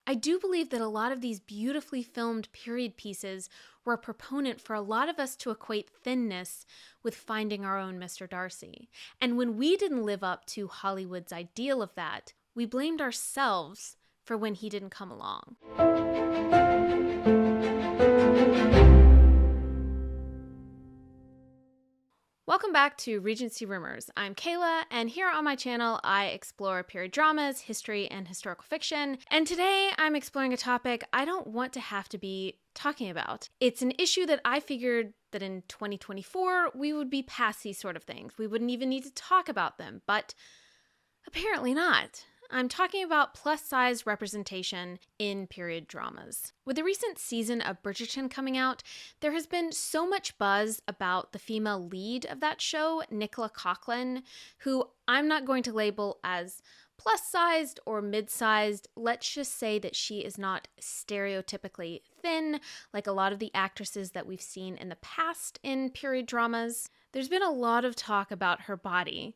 I do believe that a lot of these beautifully filmed period pieces were a proponent for a lot of us to equate thinness with finding our own Mr. Darcy. And when we didn't live up to Hollywood's ideal of that, we blamed ourselves for when he didn't come along. Welcome back to Regency Rumors. I'm Kayla, and here on my channel, I explore period dramas, history, and historical fiction. And today, I'm exploring a topic I don't want to have to be talking about. It's an issue that I figured that in 2024, we would be past these sort of things. We wouldn't even need to talk about them, but apparently not. I'm talking about plus-size representation in period dramas. With the recent season of Bridgerton coming out, there has been so much buzz about the female lead of that show, Nicola Coughlan, who I'm not going to label as plus-sized or mid-sized. Let's just say that she is not stereotypically thin, like a lot of the actresses that we've seen in the past in period dramas. There's been a lot of talk about her body,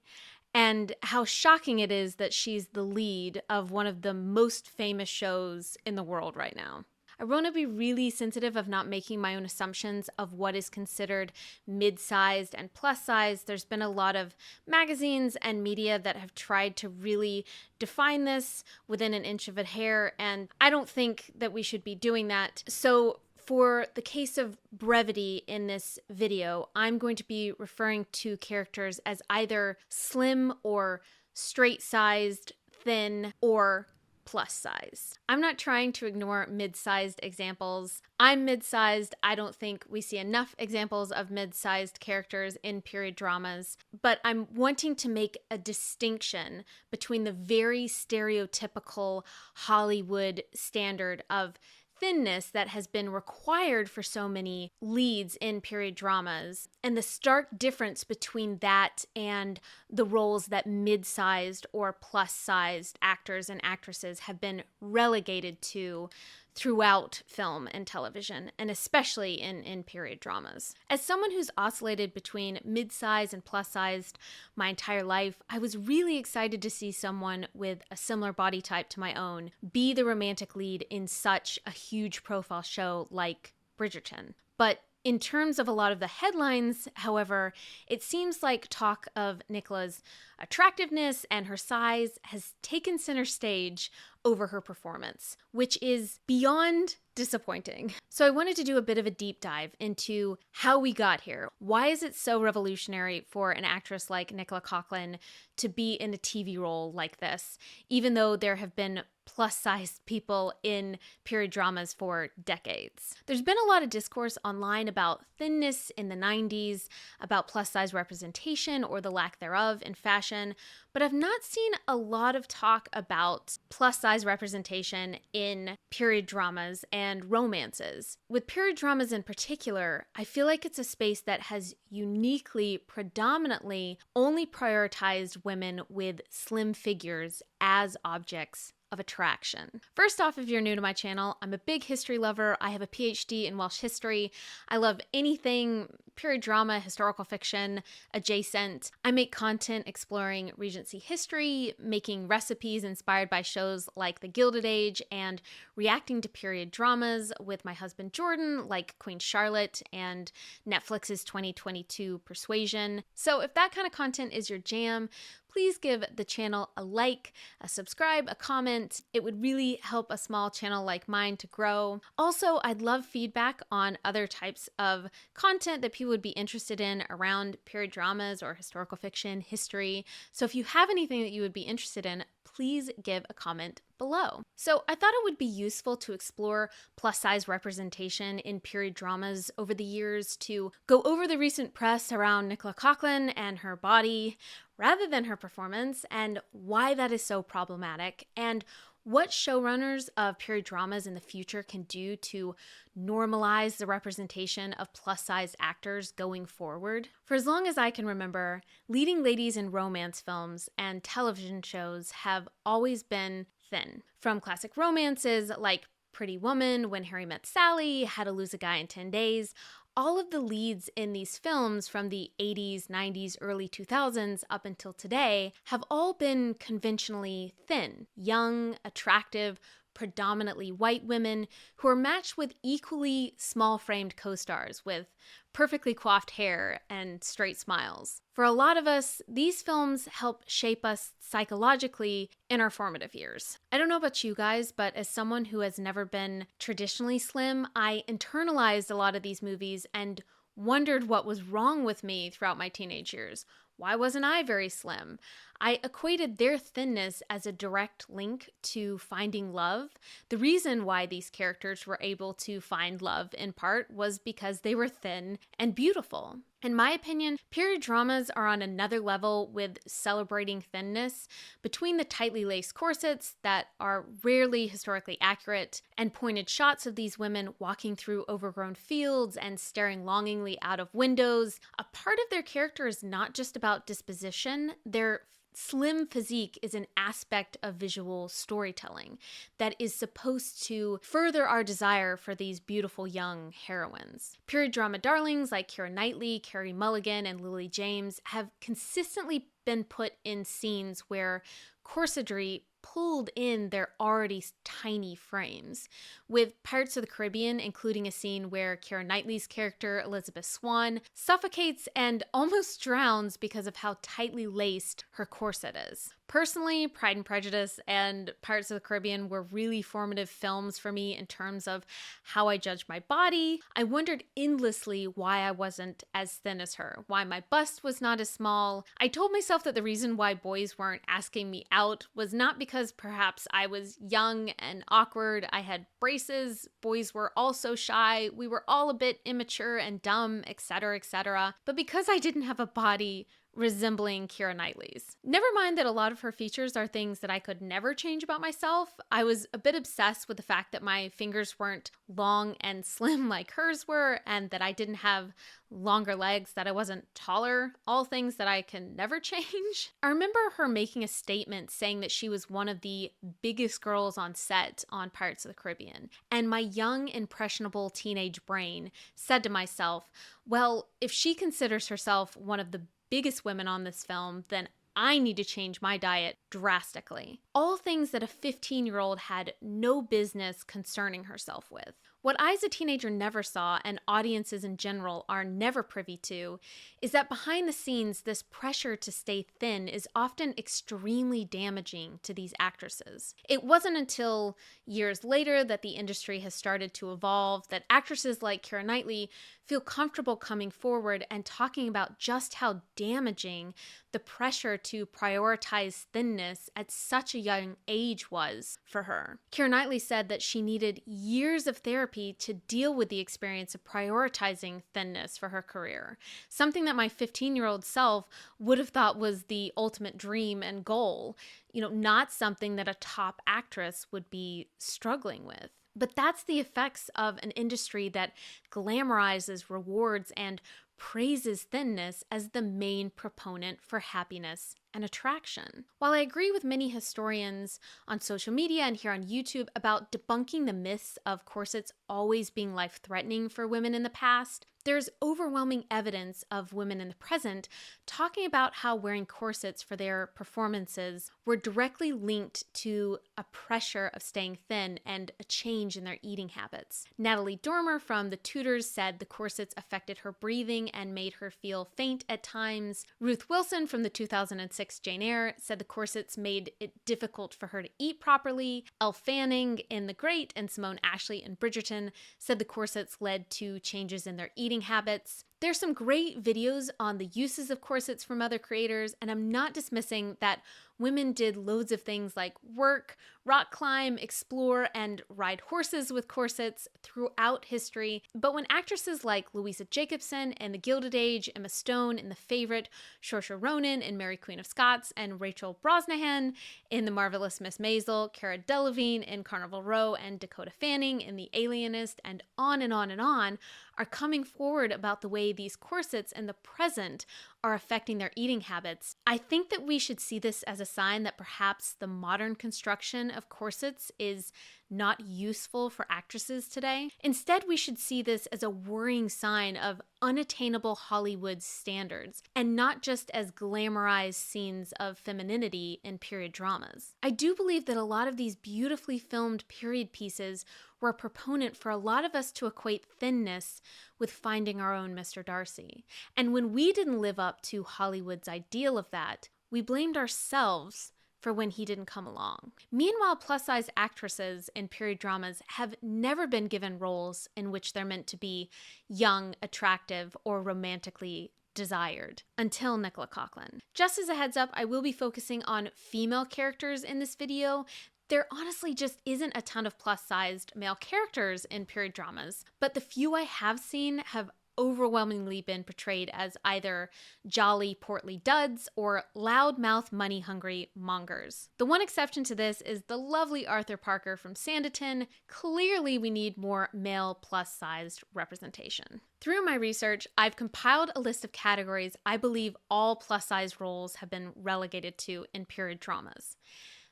and how shocking it is that she's the lead of one of the most famous shows in the world right now. I want to be really sensitive of not making my own assumptions of what is considered mid-sized and plus-sized. There's been a lot of magazines and media that have tried to really define this within an inch of a hair, and I don't think that we should be doing that. So for the case of brevity in this video, I'm going to be referring to characters as either slim or straight-sized, thin, or plus size. I'm not trying to ignore mid-sized examples. I'm mid-sized. I don't think we see enough examples of mid-sized characters in period dramas, but I'm wanting to make a distinction between the very stereotypical Hollywood standard of thinness that has been required for so many leads in period dramas, and the stark difference between that and the roles that mid-sized or plus-sized actors and actresses have been relegated to throughout film and television, and especially in period dramas. As someone who's oscillated between mid-sized and plus-sized my entire life, I was really excited to see someone with a similar body type to my own be the romantic lead in such a huge profile show like Bridgerton. But in terms of a lot of the headlines, however, it seems like talk of Nicola's attractiveness and her size has taken center stage over her performance, which is beyond disappointing. So I wanted to do a bit of a deep dive into how we got here. Why is it so revolutionary for an actress like Nicola Coughlan to be in a TV role like this, even though there have been plus-sized people in period dramas for decades? There's been a lot of discourse online about thinness in the 90s, about plus-size representation or the lack thereof in fashion, but I've not seen a lot of talk about plus-size representation in period dramas and romances. With period dramas in particular, I feel like it's a space that has uniquely, predominantly only prioritized women with slim figures as objects of attraction. First off, if you're new to my channel, I'm a big history lover. I have a PhD in Welsh history. I love anything period drama, historical fiction, adjacent. I make content exploring Regency history, making recipes inspired by shows like The Gilded Age, and reacting to period dramas with my husband Jordan, like Queen Charlotte and Netflix's 2022 Persuasion. So if that kind of content is your jam, please give the channel a like, a subscribe, a comment. It would really help a small channel like mine to grow. Also, I'd love feedback on other types of content that people would be interested in around period dramas or historical fiction, history. So if you have anything that you would be interested in, please give a comment below. So I thought it would be useful to explore plus-size representation in period dramas over the years, to go over the recent press around Nicola Coughlan and her body rather than her performance, and why that is so problematic, and what showrunners of period dramas in the future can do to normalize the representation of plus-size actors going forward. For as long as I can remember, leading ladies in romance films and television shows have always been thin. From classic romances like Pretty Woman, When Harry Met Sally, How to Lose a Guy in 10 Days, all of the leads in these films from the 80s, 90s, early 2000s up until today have all been conventionally thin, young, attractive, predominantly white women who are matched with equally small-framed co-stars with perfectly coiffed hair and straight smiles. For a lot of us, these films help shape us psychologically in our formative years. I don't know about you guys, but as someone who has never been traditionally slim, I internalized a lot of these movies and wondered what was wrong with me throughout my teenage years. Why wasn't I very slim? I equated their thinness as a direct link to finding love. The reason why these characters were able to find love, in part, was because they were thin and beautiful. In my opinion, period dramas are on another level with celebrating thinness. Between the tightly laced corsets that are rarely historically accurate and pointed shots of these women walking through overgrown fields and staring longingly out of windows, a part of their character is not just about disposition. Their slim physique is an aspect of visual storytelling that is supposed to further our desire for these beautiful young heroines. Period drama darlings like Keira Knightley, Carey Mulligan, and Lily James have consistently been put in scenes where corsetry pulled in their already tiny frames, with Pirates of the Caribbean including a scene where Keira Knightley's character, Elizabeth Swann, suffocates and almost drowns because of how tightly laced her corset is. Personally, Pride and Prejudice and Pirates of the Caribbean were really formative films for me in terms of how I judged my body. I wondered endlessly why I wasn't as thin as her, why my bust was not as small. I told myself that the reason why boys weren't asking me out was not because perhaps I was young and awkward, I had braces, boys were also shy, we were all a bit immature and dumb, etc., but because I didn't have a body resembling Keira Knightley's. Never mind that a lot of her features are things that I could never change about myself. I was a bit obsessed with the fact that my fingers weren't long and slim like hers were, and that I didn't have longer legs, that I wasn't taller, all things that I can never change. I remember her making a statement saying that she was one of the biggest girls on set on Pirates of the Caribbean, and my young, impressionable teenage brain said to myself, well, if she considers herself one of the biggest women on this film, then I need to change my diet drastically. All things that a 15-year-old had no business concerning herself with. What I as a teenager never saw, and audiences in general are never privy to, is that behind the scenes, this pressure to stay thin is often extremely damaging to these actresses. It wasn't until years later that the industry has started to evolve that actresses like Keira Knightley feel comfortable coming forward and talking about just how damaging the pressure to prioritize thinness at such a young age was for her. Keira Knightley said that she needed years of therapy to deal with the experience of prioritizing thinness for her career, something that my 15-year-old self would have thought was the ultimate dream and goal, not something that a top actress would be struggling with. But that's the effects of an industry that glamorizes, rewards, and praises thinness as the main proponent for happiness and attraction. While I agree with many historians on social media and here on YouTube about debunking the myths of corsets always being life-threatening for women in the past, there's overwhelming evidence of women in the present talking about how wearing corsets for their performances were directly linked to a pressure of staying thin and a change in their eating habits. Natalie Dormer from The Tudors said the corsets affected her breathing and made her feel faint at times. Ruth Wilson from the 2006 Jane Eyre said the corsets made it difficult for her to eat properly. Elle Fanning in The Great and Simone Ashley in Bridgerton said the corsets led to changes in their eating habits. There's some great videos on the uses of corsets from other creators, and I'm not dismissing that women did loads of things like work, rock climb, explore, and ride horses with corsets throughout history. But when actresses like Louisa Jacobson in The Gilded Age, Emma Stone in The Favourite, Saoirse Ronan in Mary Queen of Scots, and Rachel Brosnahan in The Marvelous Miss Maisel, Cara Delevingne in Carnival Row, and Dakota Fanning in The Alienist, and on and on and on, are coming forward about the way these corsets in the present are affecting their eating habits, I think that we should see this as a sign that perhaps the modern construction of corsets is not useful for actresses today. Instead, we should see this as a worrying sign of unattainable Hollywood standards, and not just as glamorized scenes of femininity in period dramas. I do believe that a lot of these beautifully filmed period pieces were a proponent for a lot of us to equate thinness with finding our own Mr. Darcy. And when we didn't live up to Hollywood's ideal of that, we blamed ourselves for when he didn't come along. Meanwhile, plus-size actresses in period dramas have never been given roles in which they're meant to be young, attractive, or romantically desired, until Nicola Coughlan. Just as a heads up, I will be focusing on female characters in this video. There honestly just isn't a ton of plus-sized male characters in period dramas, but the few I have seen have overwhelmingly been portrayed as either jolly, portly duds or loudmouth, money-hungry mongers. The one exception to this is the lovely Arthur Parker from Sanditon. Clearly, we need more male plus-sized representation. Through my research, I've compiled a list of categories I believe all plus-sized roles have been relegated to in period dramas.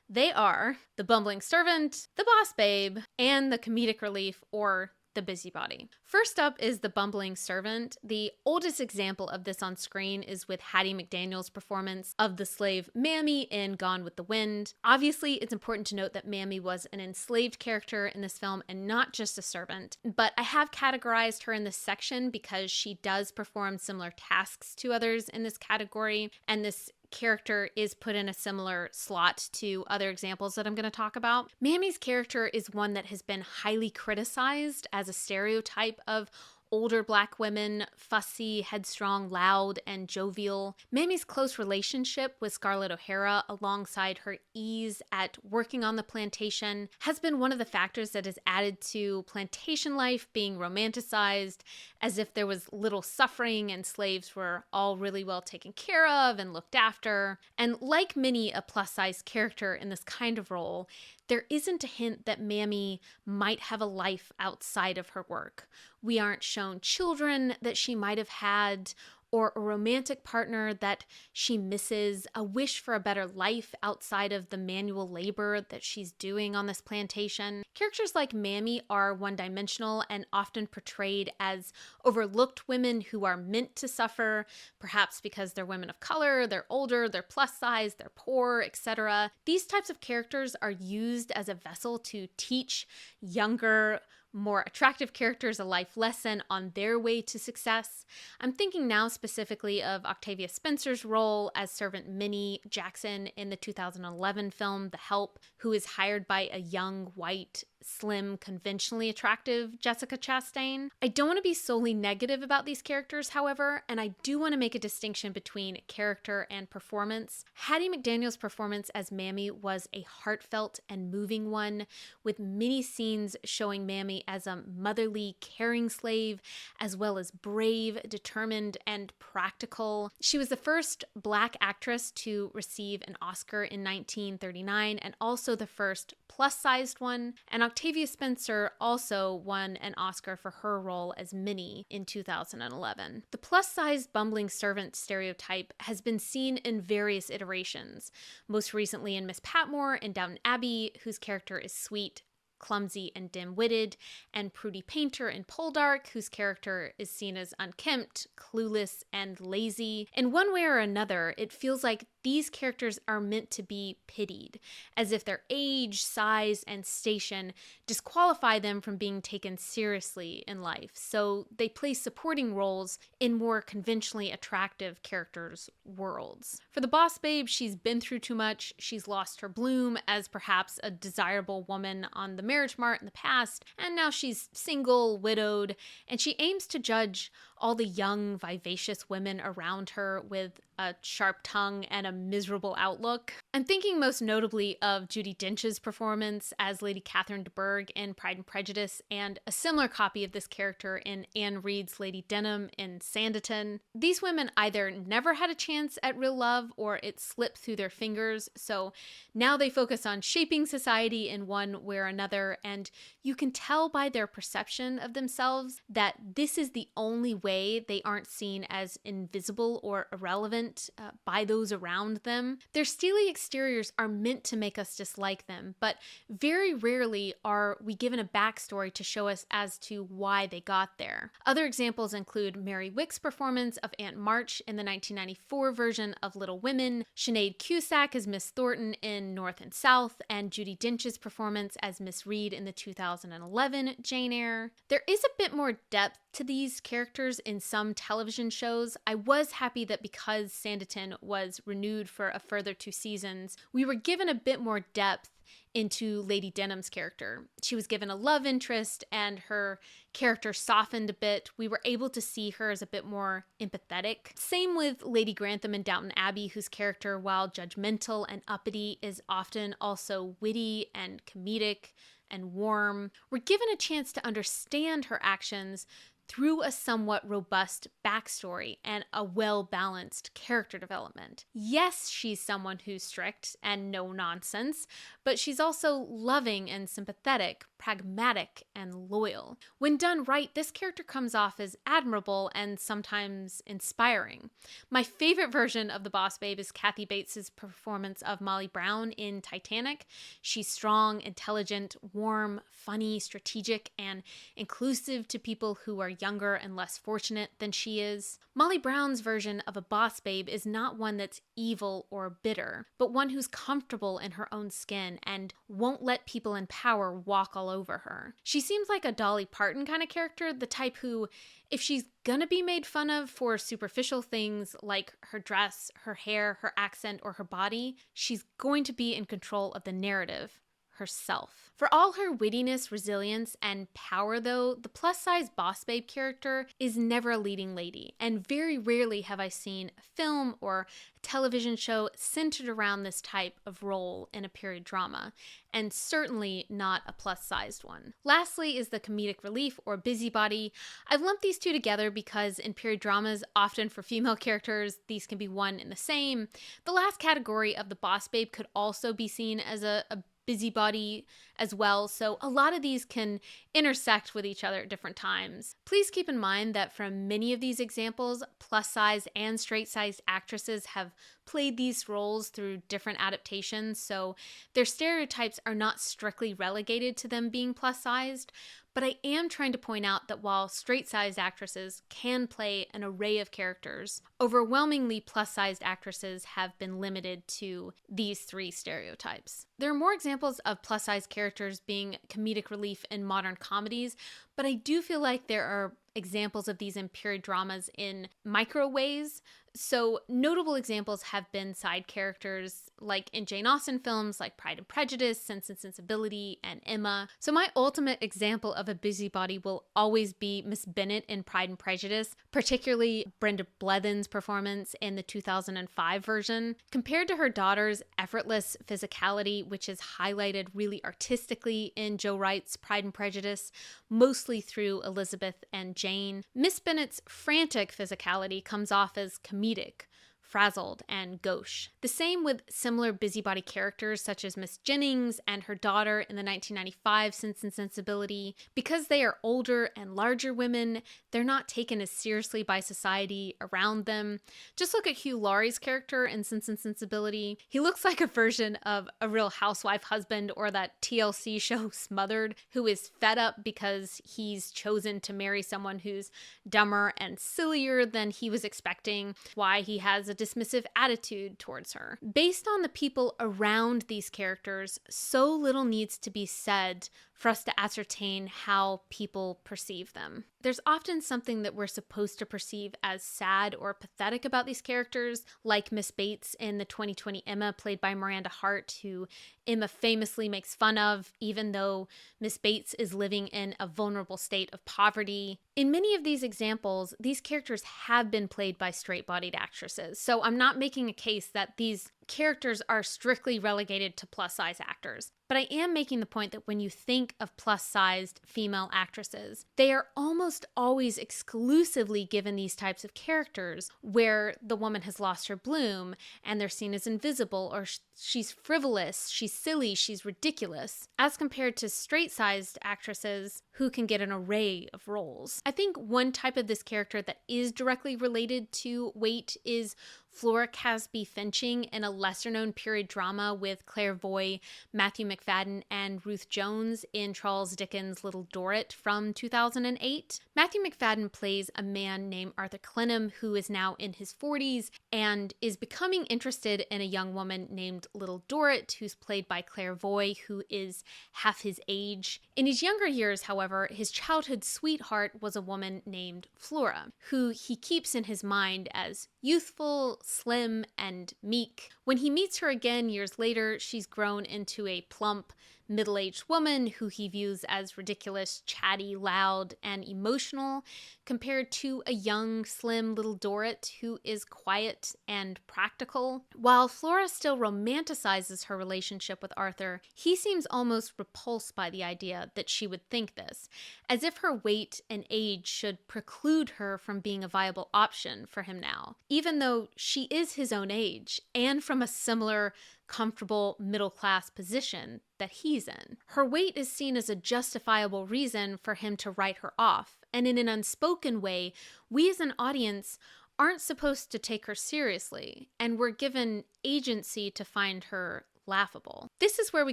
They are the bumbling servant, the boss babe, and the comedic relief or the busybody. First up is the bumbling servant. The oldest example of this on screen is with Hattie McDaniel's performance of the slave Mammy in Gone with the Wind. Obviously, it's important to note that Mammy was an enslaved character in this film and not just a servant, but I have categorized her in this section because she does perform similar tasks to others in this category, and this character is put in a similar slot to other examples that I'm going to talk about. Mammy's character is one that has been highly criticized as a stereotype of older Black women, fussy, headstrong, loud, and jovial. Mammy's close relationship with Scarlett O'Hara, alongside her ease at working on the plantation, has been one of the factors that has added to plantation life being romanticized, as if there was little suffering and slaves were all really well taken care of and looked after. And like many a plus-size character in this kind of role, there isn't a hint that Mammy might have a life outside of her work. We aren't shown children that she might have had, or a romantic partner that she misses, a wish for a better life outside of the manual labor that she's doing on this plantation. Characters like Mammy are one-dimensional and often portrayed as overlooked women who are meant to suffer, perhaps because they're women of color, they're older, they're plus size, they're poor, etc. These types of characters are used as a vessel to teach younger, more attractive characters a life lesson on their way to success. I'm thinking now specifically of Octavia Spencer's role as servant Minnie Jackson in the 2011 film The Help, who is hired by a young, white, slim, conventionally attractive Jessica Chastain. I don't want to be solely negative about these characters, however, and I do want to make a distinction between character and performance. Hattie McDaniel's performance as Mammy was a heartfelt and moving one, with many scenes showing Mammy as a motherly, caring slave, as well as brave, determined, and practical. She was the first Black actress to receive an Oscar in 1939, and also the first plus-sized one, and Octavia Spencer also won an Oscar for her role as Minnie in 2011. The plus-sized bumbling servant stereotype has been seen in various iterations, most recently in Miss Patmore in Downton Abbey, whose character is sweet, clumsy, and dim-witted, and Prudy Painter in Poldark, whose character is seen as unkempt, clueless, and lazy. In one way or another, it feels like these characters are meant to be pitied, as if their age, size, and station disqualify them from being taken seriously in life, so they play supporting roles in more conventionally attractive characters' worlds. For the boss babe, she's been through too much, she's lost her bloom as perhaps a desirable woman on the marriage mart in the past, and now she's single, widowed, and she aims to judge all the young, vivacious women around her with a sharp tongue and a miserable outlook. I'm thinking most notably of Judi Dench's performance as Lady Catherine de Bourgh in Pride and Prejudice, and a similar copy of this character in Anne Reid's Lady Denham in Sanditon. These women either never had a chance at real love or it slipped through their fingers, so now they focus on shaping society in one way or another, and you can tell by their perception of themselves that this is the only way they aren't seen as invisible or irrelevant by those around them. Their steely exteriors are meant to make us dislike them, but very rarely are we given a backstory to show us as to why they got there. Other examples include Mary Wick's performance of Aunt March in the 1994 version of Little Women, Sinead Cusack as Miss Thornton in North and South, and Judi Dench's performance as Miss Reed in the 2011 Jane Eyre. There is a bit more depth to these characters in some television shows. I was happy that because Sanditon was renewed for a further 2 seasons, we were given a bit more depth into Lady Denham's character. She was given a love interest and her character softened a bit. We were able to see her as a bit more empathetic. Same with Lady Grantham in Downton Abbey, whose character, while judgmental and uppity, is often also witty and comedic and warm. We're given a chance to understand her actions through a somewhat robust backstory and a well-balanced character development. Yes, she's someone who's strict and no nonsense, but she's also loving and sympathetic, pragmatic and loyal. When done right, this character comes off as admirable and sometimes inspiring. My favorite version of the Boss Babe is Kathy Bates's performance of Molly Brown in Titanic. She's strong, intelligent, warm, funny, strategic, and inclusive to people who are younger and less fortunate than she is. Molly Brown's version of a boss babe is not one that's evil or bitter, but one who's comfortable in her own skin and won't let people in power walk all over her. She seems like a Dolly Parton kind of character, the type who, if she's gonna be made fun of for superficial things like her dress, her hair, her accent, or her body, she's going to be in control of the narrative herself. For all her wittiness, resilience, and power though, the plus-size boss babe character is never a leading lady, and very rarely have I seen a film or a television show centered around this type of role in a period drama, and certainly not a plus-sized one. Lastly is the comedic relief or busybody. I've lumped these two together because in period dramas, often for female characters, these can be one and the same. The last category of the boss babe could also be seen as a busybody as well, so a lot of these can intersect with each other at different times. Please keep in mind that from many of these examples, plus-size and straight-sized actresses have played these roles through different adaptations, so their stereotypes are not strictly relegated to them being plus-sized. But I am trying to point out that while straight-sized actresses can play an array of characters, overwhelmingly plus-sized actresses have been limited to these 3 stereotypes. There are more examples of plus-sized characters being comedic relief in modern comedies, but I do feel like there are examples of these in period dramas in micro ways. So notable examples have been side characters like in Jane Austen films like Pride and Prejudice, Sense and Sensibility, and Emma. So my ultimate example of a busybody will always be Miss Bennet in Pride and Prejudice, particularly Brenda Blethyn's performance in the 2005 version. Compared to her daughter's effortless physicality, which is highlighted really artistically in Joe Wright's Pride and Prejudice, mostly through Elizabeth and Jane, Miss Bennet's frantic physicality comes off as comedic, frazzled, and gauche. The same with similar busybody characters such as Miss Jennings and her daughter in the 1995 Sense and Sensibility. Because they are older and larger women, they're not taken as seriously by society around them. Just look at Hugh Laurie's character in Sense and Sensibility. He looks like a version of a Real Housewife husband or that TLC show Smothered, who is fed up because he's chosen to marry someone who's dumber and sillier than he was expecting, why he has a dismissive attitude towards her. Based on the people around these characters, so little needs to be said for us to ascertain how people perceive them. There's often something that we're supposed to perceive as sad or pathetic about these characters, like Miss Bates in the 2020 Emma, played by Miranda Hart, who Emma famously makes fun of, even though Miss Bates is living in a vulnerable state of poverty. In many of these examples, these characters have been played by straight-bodied actresses, so I'm not making a case that these characters are strictly relegated to plus-size actors. But I am making the point that when you think of plus-sized female actresses, they are almost always exclusively given these types of characters where the woman has lost her bloom and they're seen as invisible, or she's frivolous, she's silly, she's ridiculous, as compared to straight-sized actresses who can get an array of roles. I think one type of this character that is directly related to weight is Flora Casby Finching in a lesser-known period drama with Claire Voy, Matthew McFadden, and Ruth Jones in Charles Dickens' Little Dorrit from 2008. Matthew McFadden plays a man named Arthur Clennam who is now in his 40s and is becoming interested in a young woman named Little Dorrit, who's played by Claire Voy, who is half his age. In his younger years, however, his childhood sweetheart was a woman named Flora, who he keeps in his mind as youthful, slim, and meek. When he meets her again years later, she's grown into a plump, middle-aged woman who he views as ridiculous, chatty, loud, and emotional, compared to a young, slim Little Dorrit who is quiet and practical. While Flora still romanticizes her relationship with Arthur, he seems almost repulsed by the idea that she would think this, as if her weight and age should preclude her from being a viable option for him now, even though she is his own age and from a similar comfortable middle-class position that he's in. Her weight is seen as a justifiable reason for him to write her off, and in an unspoken way, we as an audience aren't supposed to take her seriously, and we're given agency to find her laughable. This is where we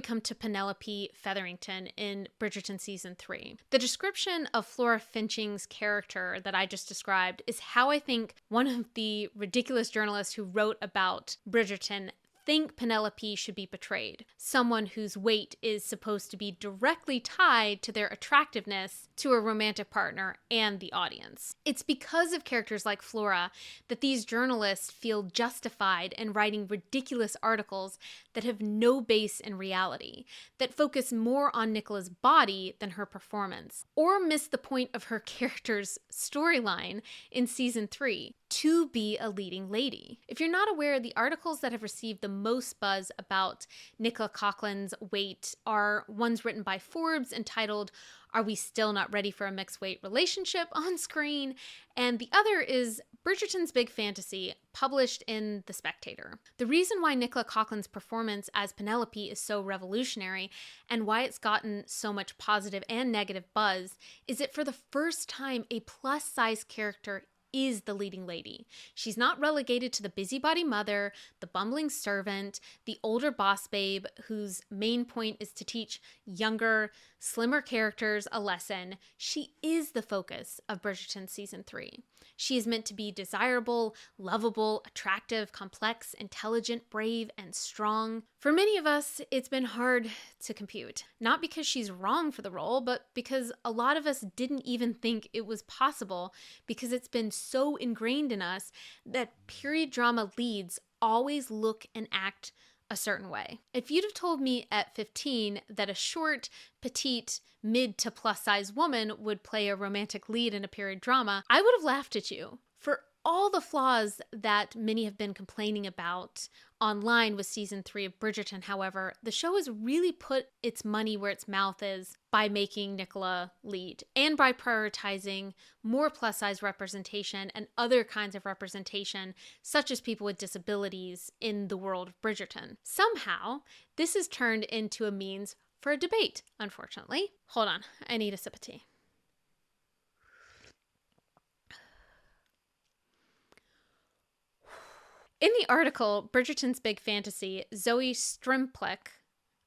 come to Penelope Featherington in Bridgerton Season 3. The description of Flora Finching's character that I just described is how I think one of the ridiculous journalists who wrote about Bridgerton think Penelope should be portrayed. Someone whose weight is supposed to be directly tied to their attractiveness to a romantic partner and the audience. It's because of characters like Flora that these journalists feel justified in writing ridiculous articles that have no base in reality, that focus more on Nicola's body than her performance, or miss the point of her character's storyline in Season 3, to be a leading lady. If you're not aware, the articles that have received the most buzz about Nicola Coughlan's weight are ones written by Forbes entitled, "Are We Still Not Ready for a Mixed Weight Relationship on Screen?" And the other is Bridgerton's Big Fantasy, published in The Spectator. The reason why Nicola Coughlan's performance as Penelope is so revolutionary and why it's gotten so much positive and negative buzz is that for the first time, a plus-size character is the leading lady. She's not relegated to the busybody mother, the bumbling servant, the older boss babe whose main point is to teach younger, slimmer characters a lesson. She is the focus of Bridgerton Season 3. She is meant to be desirable, lovable, attractive, complex, intelligent, brave, and strong. For many of us, it's been hard to compute. Not because she's wrong for the role, but because a lot of us didn't even think it was possible, because it's been so ingrained in us that period drama leads always look and act a certain way. If you'd have told me at 15 that a short, petite, mid to plus size woman would play a romantic lead in a period drama, I would have laughed at you. For all the flaws that many have been complaining about online with Season 3 of Bridgerton, however, the show has really put its money where its mouth is by making Nicola lead and by prioritizing more plus-size representation and other kinds of representation, such as people with disabilities, in the world of Bridgerton. Somehow, this has turned into a means for a debate, unfortunately. Hold on, I need a sip of tea. In the article, Bridgerton's Big Fantasy, Zoe Strimplek,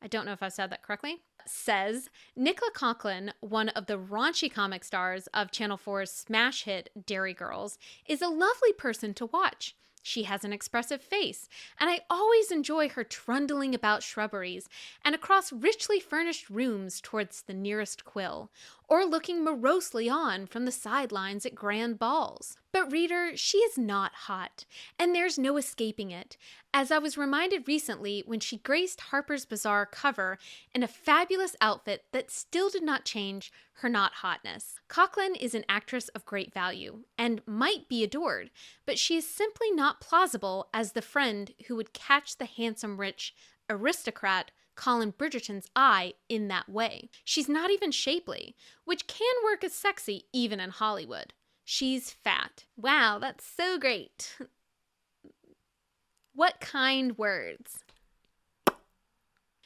I don't know if I said that correctly, says, Nicola Coughlan, one of the raunchy comic stars of Channel 4's smash hit Dairy Girls, is a lovely person to watch. She has an expressive face, and I always enjoy her trundling about shrubberies and across richly furnished rooms towards the nearest quill, or looking morosely on from the sidelines at grand balls. But reader, she is not hot, and there's no escaping it, as I was reminded recently when she graced Harper's Bazaar cover in a fabulous outfit that still did not change her not hotness. Coughlan is an actress of great value, and might be adored, but she is simply not plausible as the friend who would catch the handsome rich aristocrat Colin Bridgerton's eye in that way. She's not even shapely, which can work as sexy even in Hollywood. She's fat. Wow, that's so great. What kind words?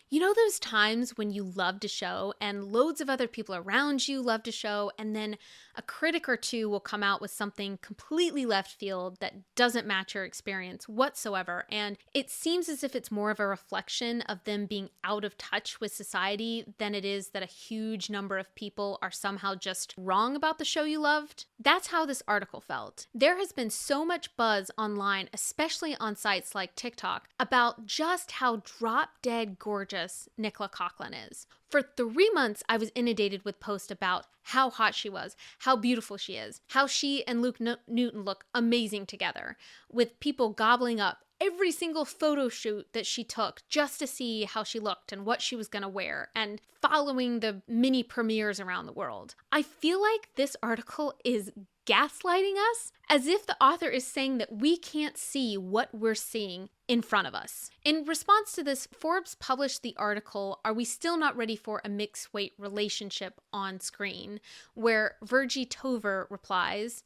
You know those times when you love to show and loads of other people around you love to show, and then a critic or two will come out with something completely left field that doesn't match your experience whatsoever, and it seems as if it's more of a reflection of them being out of touch with society than it is that a huge number of people are somehow just wrong about the show you loved? That's how this article felt. There has been so much buzz online, especially on sites like TikTok, about just how drop-dead gorgeous Nicola Coughlan is. For 3 months, I was inundated with posts about how hot she was, how beautiful she is, how she and Luke Newton look amazing together, with people gobbling up every single photo shoot that she took just to see how she looked and what she was going to wear, and following the mini premieres around the world. I feel like this article is gaslighting us, as if the author is saying that we can't see what we're seeing in front of us. In response to this, Forbes published the article, "Are We Still Not Ready for a Mixed Weight Relationship on Screen?" where Virgie Tover replies,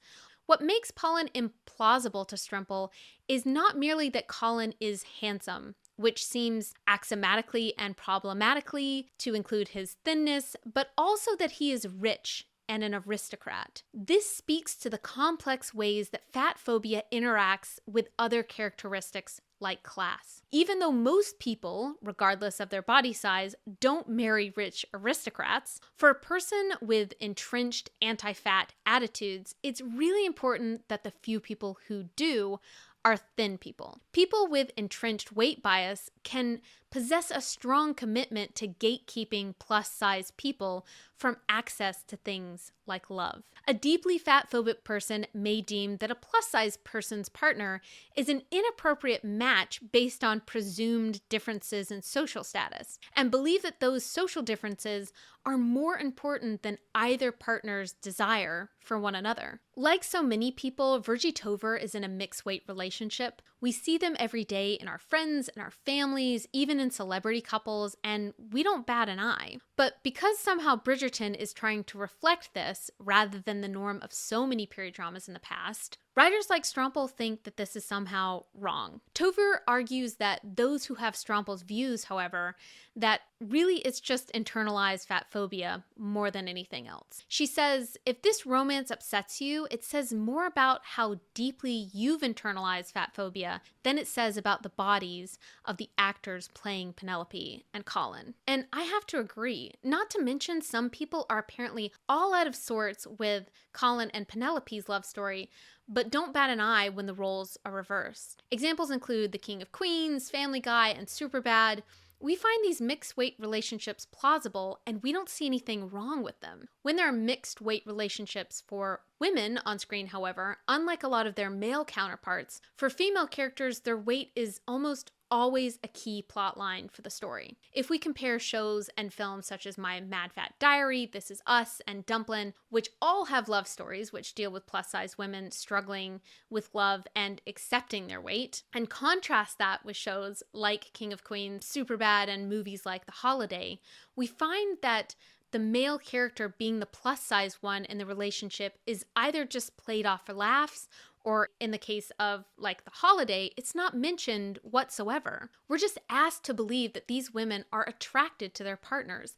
"What makes Colin implausible to Strimple is not merely that Colin is handsome, which seems axiomatically and problematically to include his thinness, but also that he is rich and an aristocrat. This speaks to the complex ways that fatphobia interacts with other characteristics like class. Even though most people, regardless of their body size, don't marry rich aristocrats, for a person with entrenched anti-fat attitudes, it's really important that the few people who do are thin people. People with entrenched weight bias can possess a strong commitment to gatekeeping plus-size people from access to things like love. A deeply fatphobic person may deem that a plus-size person's partner is an inappropriate match based on presumed differences in social status, and believe that those social differences are more important than either partner's desire for one another. Like so many people, Virgie Tover is in a mixed-weight relationship. We see them every day in our friends and our families, even in celebrity couples, and we don't bat an eye. But because somehow Bridgerton is trying to reflect this rather than the norm of so many period dramas in the past, writers like Strimple think that this is somehow wrong. Tover argues that those who have Strimple's views, however, that really it's just internalized fatphobia more than anything else. She says, if this romance upsets you, it says more about how deeply you've internalized fatphobia than it says about the bodies of the actors playing Penelope and Colin. And I have to agree, not to mention some people are apparently all out of sorts with Colin and Penelope's love story, but don't bat an eye when the roles are reversed. Examples include The King of Queens, Family Guy, and Superbad. We find these mixed-weight relationships plausible, and we don't see anything wrong with them. When there are mixed-weight relationships for women on screen, however, unlike a lot of their male counterparts, for female characters, their weight is almost always a key plot line for the story. If we compare shows and films such as My Mad Fat Diary, This Is Us, and Dumplin', which all have love stories which deal with plus-size women struggling with love and accepting their weight, and contrast that with shows like King of Queens, Superbad, and movies like The Holiday, we find that the male character being the plus-size one in the relationship is either just played off for laughs, or in the case of, like, The Holiday, it's not mentioned whatsoever. We're just asked to believe that these women are attracted to their partners.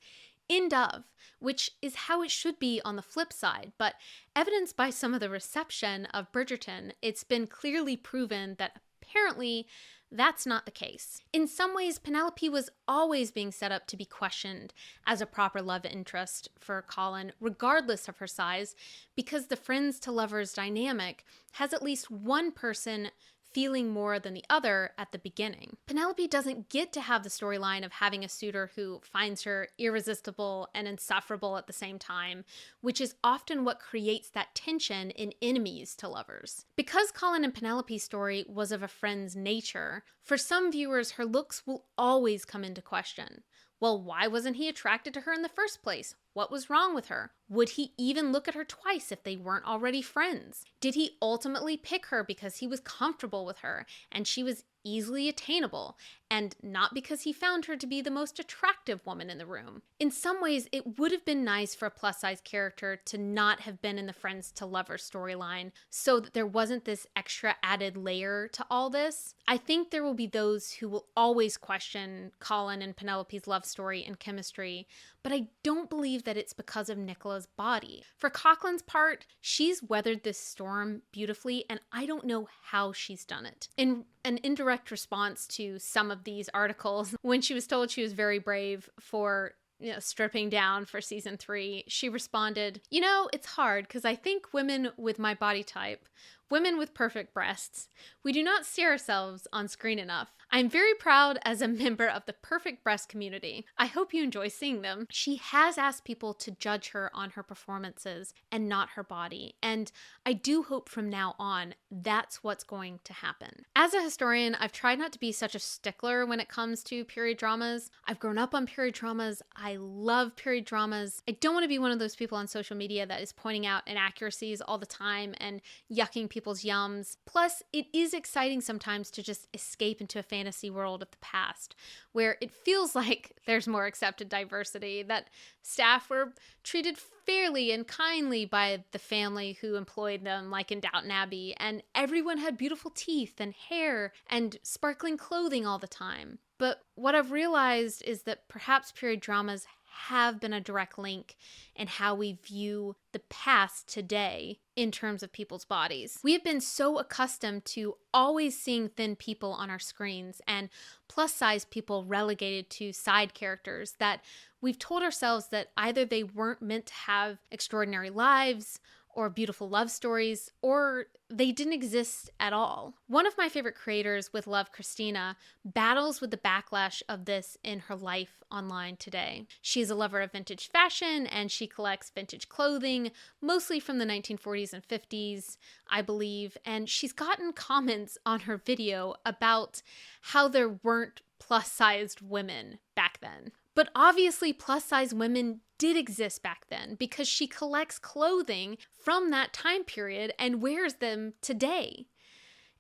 End of, which is how it should be on the flip side, but evidenced by some of the reception of Bridgerton, it's been clearly proven that apparently that's not the case. In some ways, Penelope was always being set up to be questioned as a proper love interest for Colin, regardless of her size, because the friends to lovers dynamic has at least one person feeling more than the other at the beginning. Penelope doesn't get to have the storyline of having a suitor who finds her irresistible and insufferable at the same time, which is often what creates that tension in enemies to lovers. Because Colin and Penelope's story was of a friend's nature, for some viewers her looks will always come into question. Well, why wasn't he attracted to her in the first place? What was wrong with her? Would he even look at her twice if they weren't already friends? Did he ultimately pick her because he was comfortable with her and she was easily attainable, and not because he found her to be the most attractive woman in the room? In some ways, it would have been nice for a plus-size character to not have been in the friends to lovers storyline so that there wasn't this extra added layer to all this. I think there will be those who will always question Colin and Penelope's love story and chemistry, but I don't believe that it's because of Nicola's body. For Coughlan's part, she's weathered this storm beautifully, and I don't know how she's done it. In an indirect response to some of these articles, when she was told she was very brave for stripping down for season 3, she responded, it's hard because I think women with my body type, women with perfect breasts, we do not see ourselves on screen enough. I'm very proud as a member of the perfect breast community. I hope you enjoy seeing them. She has asked people to judge her on her performances and not her body, and I do hope from now on that's what's going to happen. As a historian, I've tried not to be such a stickler when it comes to period dramas. I've grown up on period dramas. I love period dramas. I don't want to be one of those people on social media that is pointing out inaccuracies all the time and yucking people's yums. Plus, it is exciting sometimes to just escape into a fantasy world of the past, where it feels like there's more accepted diversity, that staff were treated fairly and kindly by the family who employed them, like in Downton Abbey, and everyone had beautiful teeth and hair and sparkling clothing all the time. But what I've realized is that perhaps period dramas have been a direct link in how we view the past today in terms of people's bodies. We have been so accustomed to always seeing thin people on our screens and plus-size people relegated to side characters that we've told ourselves that either they weren't meant to have extraordinary lives or beautiful love stories, or they didn't exist at all. One of my favorite creators with Love, Christina, battles with the backlash of this in her life online today. She's a lover of vintage fashion, and she collects vintage clothing, mostly from the 1940s and 50s, I believe, and she's gotten comments on her video about how there weren't plus-sized women back then. But obviously plus-size women did exist back then because she collects clothing from that time period and wears them today.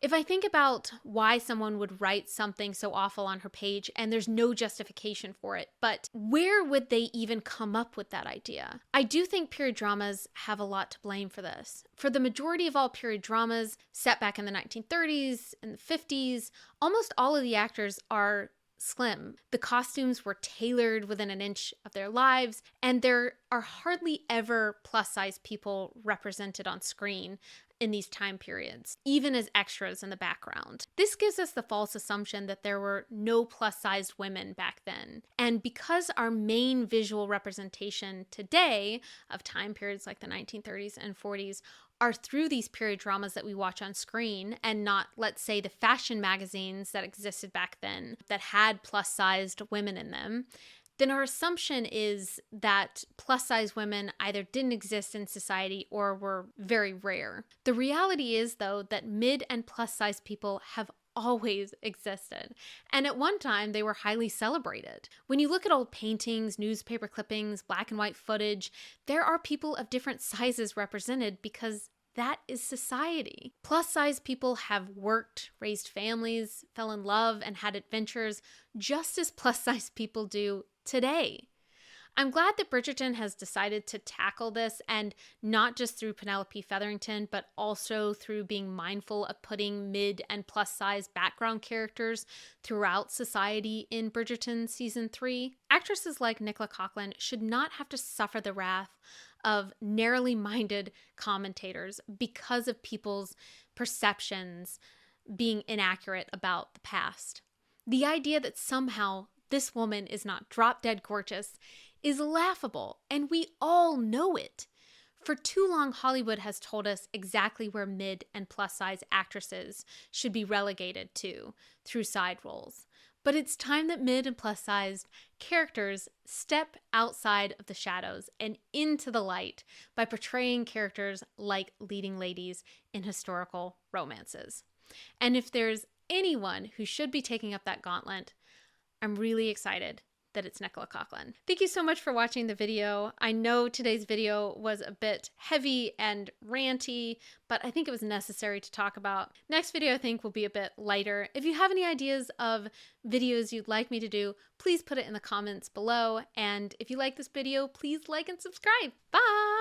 If I think about why someone would write something so awful on her page and there's no justification for it, but where would they even come up with that idea? I do think period dramas have a lot to blame for this. For the majority of all period dramas set back in the 1930s and the 50s, almost all of the actors are slim. The costumes were tailored within an inch of their lives, and there are hardly ever plus-size people represented on screen in these time periods, even as extras in the background. This gives us the false assumption that there were no plus-sized women back then. And because our main visual representation today of time periods like the 1930s and 40s are through these period dramas that we watch on screen and not, let's say, the fashion magazines that existed back then that had plus-sized women in them, then our assumption is that plus-size women either didn't exist in society or were very rare. The reality is, though, that mid and plus-size people have always existed, and at one time they were highly celebrated. When you look at old paintings, newspaper clippings, black and white footage, there are people of different sizes represented because that is society. Plus-size people have worked, raised families, fell in love, and had adventures just as plus-size people do today. I'm glad that Bridgerton has decided to tackle this, and not just through Penelope Featherington, but also through being mindful of putting mid and plus-size background characters throughout society in Bridgerton Season 3. Actresses like Nicola Coughlan should not have to suffer the wrath of narrowly minded commentators because of people's perceptions being inaccurate about the past. The idea that somehow this woman is not drop-dead gorgeous is laughable, and we all know it. For too long, Hollywood has told us exactly where mid and plus size actresses should be relegated to through side roles. But it's time that mid and plus sized characters step outside of the shadows and into the light by portraying characters like leading ladies in historical romances. And if there's anyone who should be taking up that gauntlet, I'm really excited that it's Nicola Coughlan. Thank you so much for watching the video. I know today's video was a bit heavy and ranty, but I think it was necessary to talk about. Next video I think will be a bit lighter. If you have any ideas of videos you'd like me to do, please put it in the comments below. And if you like this video, please like and subscribe. Bye!